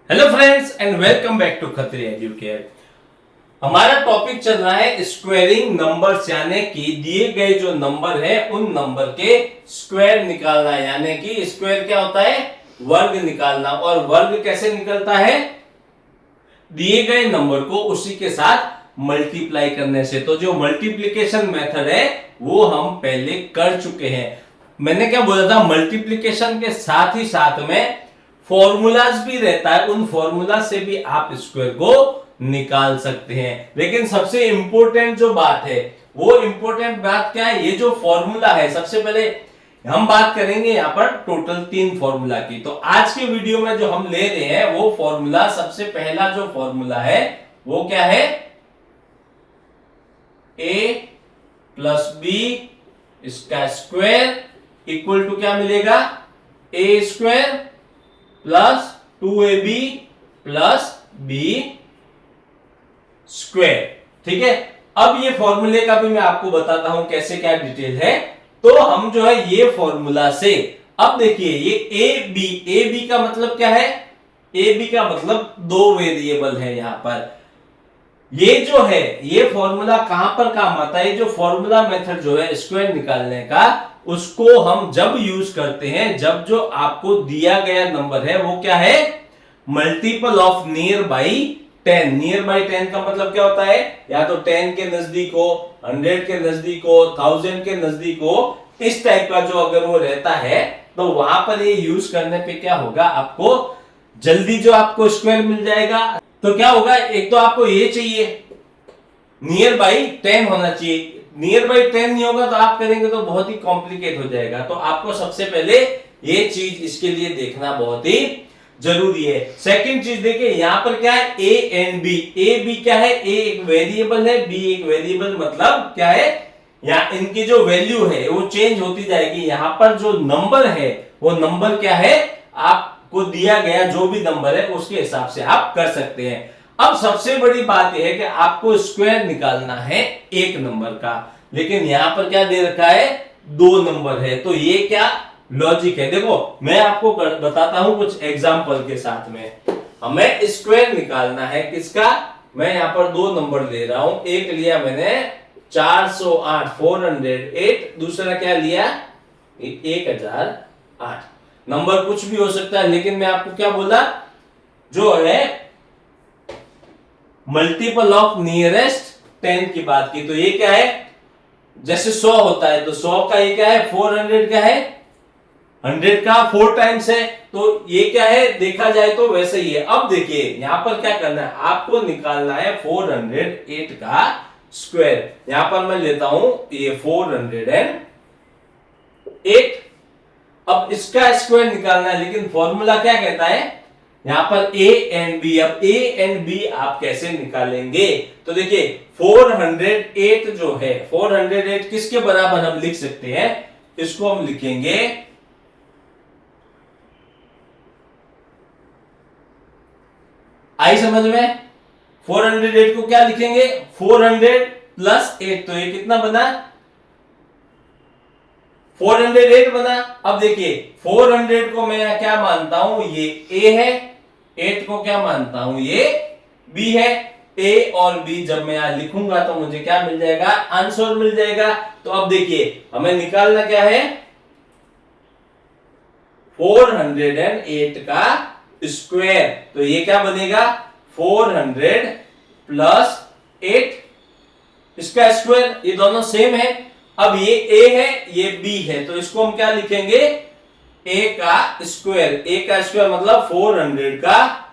Hello friends and welcome back to Khatri educate. हमारा topic चल रहा है स्क्वायरिंग नंबर्स, यानी कि दिए गए जो नंबर है उन नंबर के स्क्वायर निकालना, यानी कि स्क्वायर क्या होता है, वर्ग निकालना। और वर्ग कैसे निकलता है, दिए गए नंबर को उसी के साथ मल्टीप्लाई करने से। तो जो मल्टीप्लिकेशन मेथड है वो हम पहले कर चुके हैं। मैंने क्या बोला था, मल्टीप्लिकेशन के साथ ही साथ में फॉर्मूलाज भी रहता है, उन फॉर्मूला से भी आप स्क्वायर को निकाल सकते हैं। लेकिन सबसे इंपॉर्टेंट जो बात है, वो इंपॉर्टेंट बात क्या है, ये जो फॉर्मूला है, सबसे पहले हम बात करेंगे यहां पर टोटल 3 फॉर्मूला की। तो आज के वीडियो में जो हम ले रहे हैं वो फॉर्मूला, सबसे पहला जो फॉर्मूला है वो क्या है, a प्लस बी इसका स्क्वायर इक्वल टू क्या मिलेगा, a square plus 2ab plus B square. ठीक है, अब ये फॉर्मूले का भी मैं आपको बताता हूं कैसे क्या डिटेल है। तो हम जो है ये फॉर्मूला से, अब देखिए ये ए बी का मतलब क्या है, ए बी का मतलब 2 वेरिएबल है यहां पर। ये जो है ये फॉर्मूला कहां पर काम आता है, जो फॉर्मूला मेथड जो है स्क्वायर निकालने का, उसको हम जब यूज करते हैं जब जो आपको दिया गया नंबर है वो क्या है, multiple of near by 10। Near by 10 का मतलब क्या होता है, या तो 10 के नजदीक हो, 100 के नजदीक हो, 1000 के नजदीक हो, इस टाइप का जो अगर वो रहता है तो वहां पर ये यूज करने पे क्या होगा, आपको जल्दी जो आपको स्क्वायर मिल जाएगा। तो क्या होगा, एक तो आपको ये चाहिए नियर बाई 10 होना चाहिए। नियर बाई 10 नहीं होगा तो आप करेंगे तो बहुत ही कॉम्प्लिकेट हो जाएगा। तो आपको सबसे पहले ये चीज इसके लिए देखना बहुत ही जरूरी है। सेकंड चीज देखिए यहां पर क्या है, A and B. A B क्या है, ए एक वेरिएबल है, बी एक वेरिएबल, मतलब क्या है, यहाँ इनकी जो वैल्यू है वो चेंज होती जाएगी। यहां पर जो नंबर है वो नंबर क्या है, आपको दिया गया जो भी नंबर है उसके हिसाब से आप कर सकते हैं। अब सबसे बड़ी बात यह है कि आपको स्क्वायर निकालना है एक नंबर का, लेकिन यहां पर क्या दे रखा है, 2 नंबर है। तो ये क्या लॉजिक है, देखो मैं आपको बताता हूं कुछ एग्जांपल के साथ में। हमें स्क्वायर निकालना है किसका, मैं यहां पर 2 नंबर ले रहा हूं। एक लिया मैंने 408 408, दूसरा क्या लिया 1008। नंबर कुछ भी हो सकता है, लेकिन मैं आपको क्या बोला, जो है मल्टीपल ऑफ नियरेस्ट 10 की बात की। तो ये क्या है, जैसे 100 होता है तो 100 का ये क्या है, 400 का है, 100 का 4 टाइम्स है। तो ये क्या है, देखा जाए तो वैसे ही है। अब देखिए यहां पर क्या करना है, आपको निकालना है 408 का स्क्वायर। यहां पर मैं लेता हूं ये 408। अब इसका स्क्वायर निकालना है, लेकिन फॉर्मूला क्या कहता है, यहां पर ए एंड बी। अब ए एंड बी आप कैसे निकालेंगे, तो देखिए 408 जो है, 408 किसके बराबर हम लिख सकते हैं, इसको हम लिखेंगे आई समझ में। 408 को क्या लिखेंगे, 400 प्लस 8, तो ये कितना बना, 408 बना। अब देखिए 400 को मैं क्या मानता हूं, ये ए है, 8 को क्या मानता हूं, ये बी है। ए और बी जब मैं यहां लिखूंगा तो मुझे क्या मिल जाएगा, आंसर मिल जाएगा। तो अब देखिए हमें निकालना क्या है, 408 का स्क्वायर। तो ये क्या बनेगा, 400 प्लस 8 इसका स्क्वायर, ये दोनों सेम है। अब ये a है ये b है, तो इसको हम क्या लिखेंगे, a का स्क्वायर। a का स्क्वायर मतलब 400 का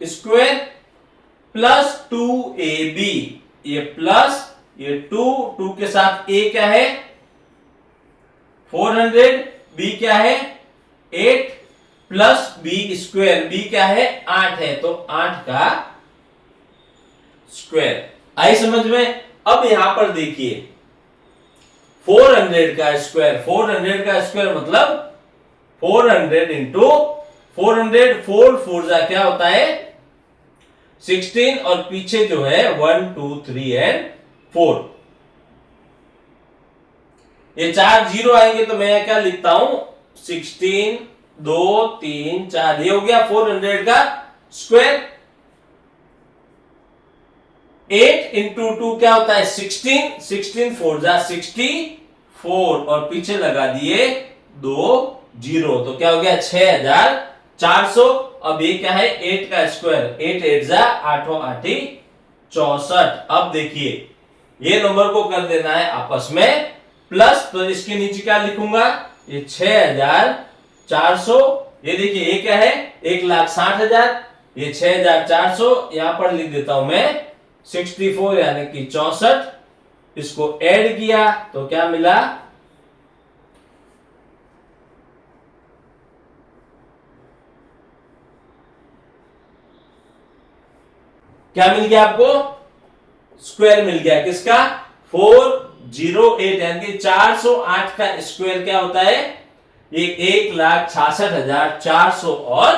स्क्वायर प्लस 2ab, ये प्लस ये 2 के साथ a क्या है 400, b क्या है 8 प्लस b स्क्वायर, b क्या है 8 है, तो 8 का स्क्वायर। आई समझ में। अब यहां पर देखिए 400 का स्क्वायर, 400 का स्क्वायर मतलब 400 इंटू 400, 4 4 जा क्या होता है 16, और पीछे जो है 1 2 3 एंड 4, ये 4 जीरो आएंगे तो मैं क्या लिखता हूं 16 2 3 4, ये हो गया 400 का स्क्वायर। 8 इंटू 2 क्या होता है 16, 16 4 जा 64 और पीछे लगा दिए 2 जीरो, तो क्या हो गया 6400। अब ये क्या है 8 का स्क्वायर, 8 8 जा 8 8 64। अब देखिए ये नंबर को कर देना है आपस में प्लस, तो इसके नीचे क्या लिखूंगा, ये 6400, ये देखिए ये क्या है 1,60,000, ये 6400, यहां पर लिख देता हूं मैं 64 यानी कि 64, इसको ऐड किया तो क्या मिला, क्या मिल गया आपको, स्क्वायर मिल गया किसका 408, यानी कि 408 का स्क्वायर क्या होता है, ये 1,66,400 और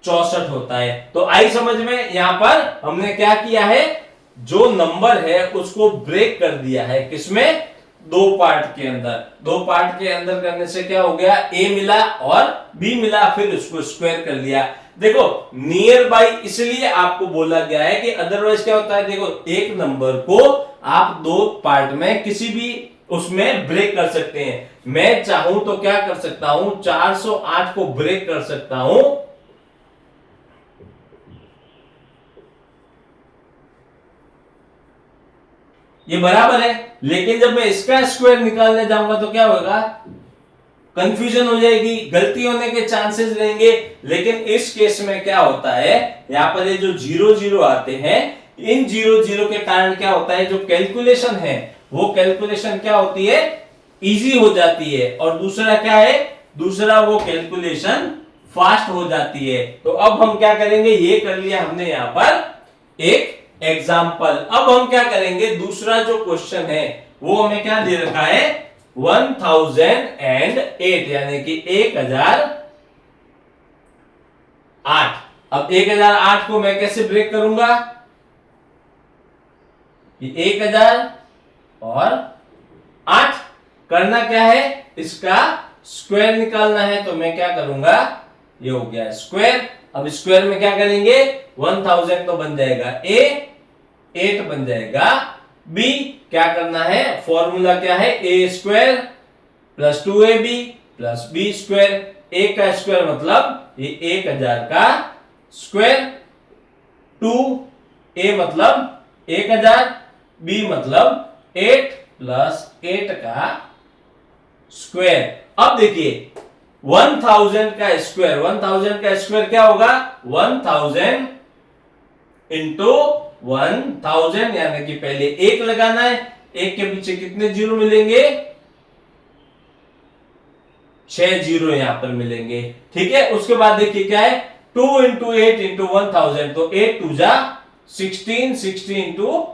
64 होता है। तो आई समझ में, यहां पर हमने क्या किया है, जो नंबर है उसको ब्रेक कर दिया है, किसमें, दो पार्ट के अंदर। दो पार्ट के अंदर करने से क्या हो गया, ए मिला और बी मिला, फिर उसको स्क्वायर कर लिया। देखो नियर बाई इसलिए आपको बोला गया है कि अदरवाइज क्या होता है, देखो एक नंबर को आप दो पार्ट में किसी भी उसमें ब्रेक कर सकते हैं। मैं चाहूं तो क्या कर सकता हूं, 408 को ब्रेक कर सकता हूं, ये बराबर है, लेकिन जब मैं इसका स्क्वायर निकालने जाऊंगा तो क्या होगा, कंफ्यूजन हो जाएगी, गलती होने के चांसेस रहेंगे। लेकिन इस केस में क्या होता है, यहां पर ये जो 0 0 आते हैं, इन 0 0 के कारण क्या होता है, जो कैलकुलेशन है वो कैलकुलेशन क्या होती है, इजी हो जाती है। और दूसरा क्या है, दूसरा वो कैलकुलेशन फास्ट हो जाती है। तो अब हम क्या करेंगे, ये कर लिया हमने यहां पर एक एग्जाम्पल। अब हम क्या करेंगे, दूसरा जो क्वेश्चन है वो हमें क्या दे रखा है, 1008 यानी कि 1008। अब 1008 को मैं कैसे ब्रेक करूंगा, 1000 और 8 करना क्या है, इसका स्क्वायर निकालना है। तो मैं क्या करूंगा, ये हो गया स्क्वायर। अब स्क्वायर में क्या करेंगे, 1000 तो बन जाएगा ए, 8 बन जाएगा बी। क्या करना है, फॉर्मूला क्या है, A square plus 2ab plus B square. A का स्क्वायर मतलब ये 1000 का स्क्वायर, 2a मतलब 1000, बी मतलब 8 प्लस 8 का स्क्वायर। अब देखिए 1000 का स्क्वायर, 1000 का स्क्वायर क्या होगा, 1000 इंटू 1000, यानी कि पहले एक लगाना है, एक के पीछे कितने जीरो मिलेंगे, 6 जीरो यहां पर मिलेंगे, ठीक है। उसके बाद देखिए क्या है, 2 इंटू 8 इंटू 1000, तो 8 2 जा 16, 16 इंटू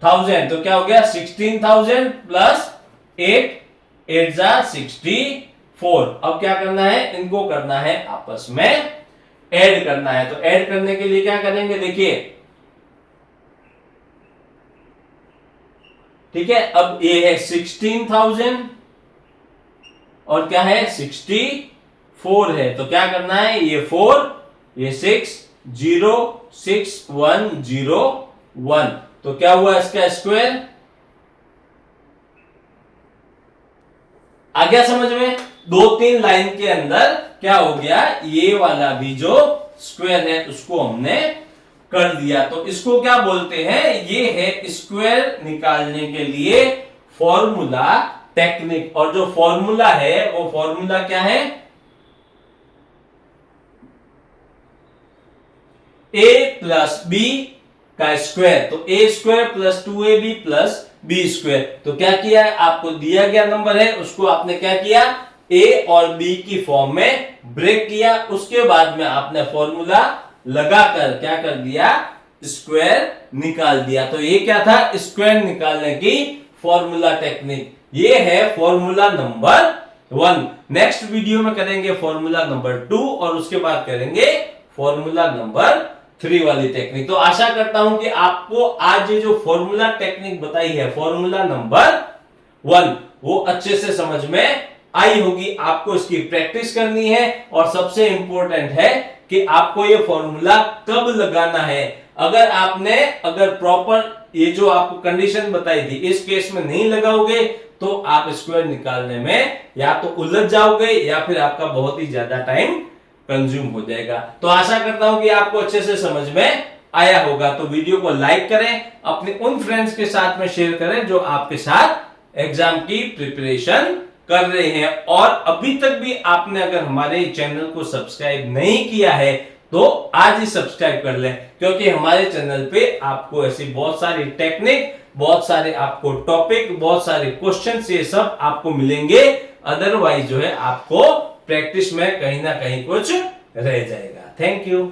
1000, तो क्या हो गया 16000 प्लस 8 8 जा 64। अब क्या करना है, इनको करना है आपस में ऐड करना है। तो ऐड करने के लिए क्या करेंगे, देखिए ठीक है। अब ये है 16000 और क्या है 64 है, तो क्या करना है, ये 4 ये 6 0 6 1 0 1, तो क्या हुआ इसका स्क्वायर। आ गया समझ में, 2-3 लाइन के अंदर क्या हो गया, ये वाला भी जो स्क्वायर है उसको हमने कर दिया। तो इसको क्या बोलते हैं, ये है स्क्वायर निकालने के लिए फॉर्मूला टेक्निक। और जो फॉर्मूला है वो फॉर्मूला क्या है, a प्लस बी का स्क्वायर, तो a square plus 2ab plus B square. तो क्या किया है, आपको दिया गया नंबर है उसको आपने क्या किया, a और b की फॉर्म में ब्रेक किया, उसके बाद में आपने फॉर्मूला लगाकर क्या कर दिया, स्क्वायर निकाल दिया। तो ये क्या था, स्क्वायर निकालने की फॉर्मूला टेक्निक। ये है फॉर्मूला नंबर 1। नेक्स्ट वीडियो में करेंगे फॉर्मूला नंबर 2 और उसके बाद करेंगे फॉर्मूला नंबर 3 वाली टेक्निक। तो आशा करता हूं कि आपको आज ये जो फॉर्मूला टेक्निक बताई है फॉर्मूला नंबर 1 वो अच्छे से समझ में आई होगी। आपको इसकी प्रैक्टिस करनी है और सबसे इंपॉर्टेंट है कि आपको ये फॉर्मूला कब लगाना है। अगर प्रॉपर ये जो आपको कंडीशन बताई थी इस केस में नहीं लगाओगे तो आप स्क्वायर निकालने में या तो उलझ जाओगे या फिर आपका बहुत ही ज्यादा टाइम कंज्यूम हो जाएगा। तो आशा करता हूं कि आपको अच्छे से समझ में आया होगा। तो वीडियो को लाइक करें, अपने उन फ्रेंड्स के साथ में शेयर करें जो आपके साथ एग्जाम की प्रिपरेशन कर रहे हैं। और अभी तक भी आपने अगर हमारे चैनल को सब्सक्राइब नहीं किया है तो आज ही सब्सक्राइब कर लें, क्योंकि हमारे चैनल पे आपको ऐसी बहुत सारी टेक्निक, बहुत सारे आपको टॉपिक, बहुत सारे क्वेश्चंस ये सब आपको मिलेंगे। अदरवाइज जो है आपको प्रैक्टिस में कहीं ना कहीं कुछ रह जाएगा। Thank you.